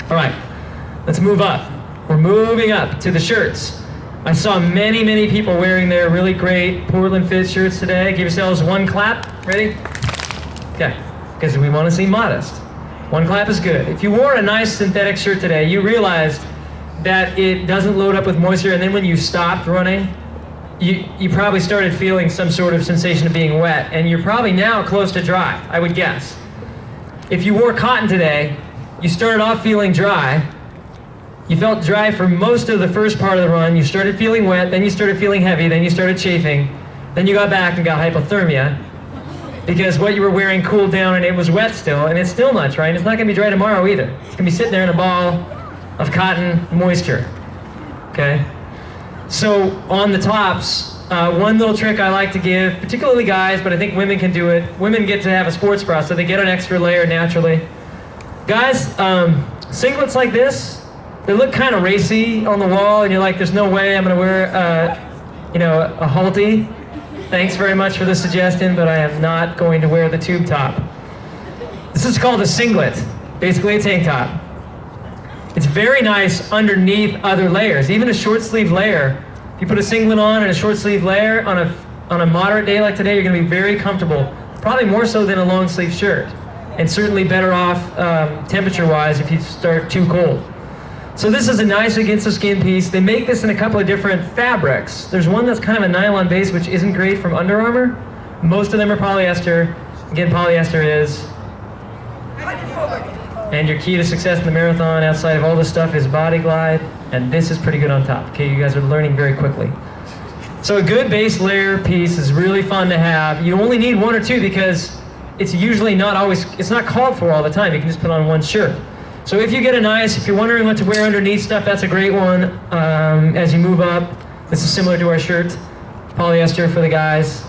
All right, let's move up. We're moving up to the shirts. I saw many, many people wearing their really great Portland Fit shirts today. Give yourselves one clap. Ready? Okay, because we want to seem modest. One clap is good. If you wore a nice synthetic shirt today, you realized that it doesn't load up with moisture, and then when you stopped running, you probably started feeling some sort of sensation of being wet, and you're probably now close to dry, I would guess. If you wore cotton today, you started off feeling dry. You felt dry for most of the first part of the run. You started feeling wet, then you started feeling heavy, then you started chafing. Then you got back and got hypothermia because what you were wearing cooled down and it was wet still, and it's still not dry, and it's not going to be dry tomorrow either. It's going to be sitting there in a ball of cotton moisture, okay? So on the tops, one little trick I like to give, particularly guys, but I think women can do it. Women get to have a sports bra, so they get an extra layer naturally. Guys, singlets like this, they look kind of racy on the wall, and you're like, there's no way I'm going to wear, a halty. Thanks very much for the suggestion, but I am not going to wear the tube top. This is called a singlet, basically a tank top. It's very nice underneath other layers, even a short sleeve layer. If you put a singlet on and a short sleeve layer on a moderate day like today, you're going to be very comfortable, probably more so than a long sleeve shirt, and certainly better off temperature-wise if you start too cold. So this is a nice against the skin piece. They make this in a couple of different fabrics. There's one that's kind of a nylon base, which isn't great from Under Armour. Most of them are polyester. Again, polyester is. And your key to success in the marathon outside of all this stuff is Body Glide, and this is pretty good on top. Okay, you guys are learning very quickly. So a good base layer piece is really fun to have. You only need one or two because it's usually not always, it's not called for all the time. You can just put on one shirt. So if you get a nice, if you're wondering what to wear underneath stuff, that's a great one. As you move up, this is similar to our shirt, polyester for the guys.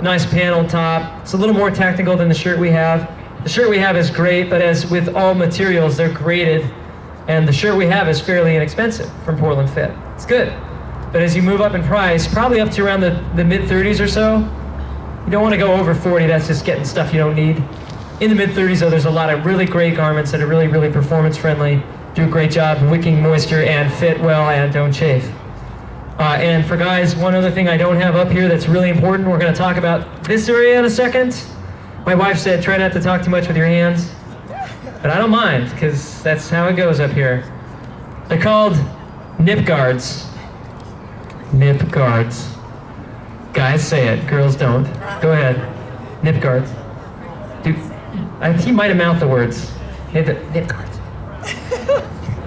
Nice panel top. It's a little more technical than the shirt we have. The shirt we have is great, but as with all materials, they're graded, and the shirt we have is fairly inexpensive from Portland Fit. It's good. But as you move up in price, probably up to around the mid-30s or so, you don't want to go over 40, that's just getting stuff you don't need. In the mid-30s, though, there's a lot of really great garments that are really, really performance-friendly, do a great job wicking moisture and fit well and don't chafe. And for guys, one other thing I don't have up here that's really important, we're going to talk about this area in a second. My wife said, try not to talk too much with your hands, but I don't mind, because that's how it goes up here. They're called nip guards. Nip guards. Guys say it, girls don't. Go ahead. Nip guards. Dude, he might have mouthed the words. Nip guards.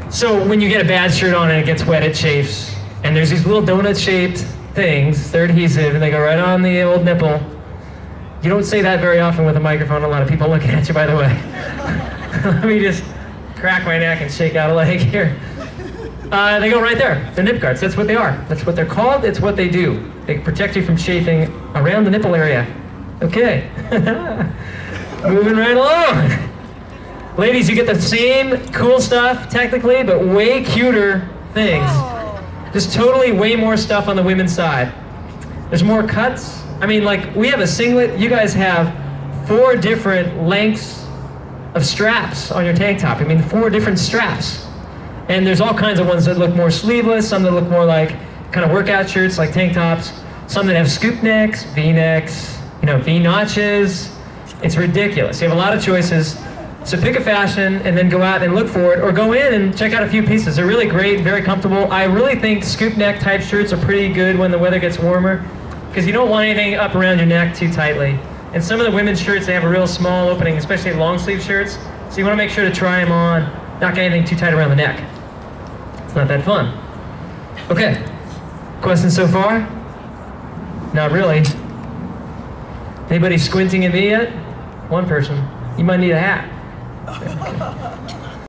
So when you get a bad shirt on and it gets wet, it chafes. And there's these little donut-shaped things, they're adhesive, and they go right on the old nipple. You don't say that very often with a microphone, a lot of people looking at you, by the way. Let me just crack my neck and shake out a leg here. They go right there. They're nip guards. That's what they are. That's what they're called. It's what they do. They protect you from chafing around the nipple area. Okay. Moving right along. Ladies, you get the same cool stuff, technically, but way cuter things. Just totally way more stuff on the women's side. There's more cuts. I mean, like, we have a singlet. You guys have 4 different lengths of straps on your tank top. I mean, 4 different straps. And there's all kinds of ones that look more sleeveless, some that look more like kind of workout shirts, like tank tops, some that have scoop necks, V-necks, V-notches. It's ridiculous. You have a lot of choices. So pick a fashion and then go out and look for it, or go in and check out a few pieces. They're really great, very comfortable. I really think scoop neck type shirts are pretty good when the weather gets warmer, because you don't want anything up around your neck too tightly. And some of the women's shirts, they have a real small opening, especially long sleeve shirts. So you want to make sure to try them on, not get anything too tight around the neck. It's not that fun. Okay, questions so far? Not really. Anybody squinting at me yet? One person. You might need a hat. Okay.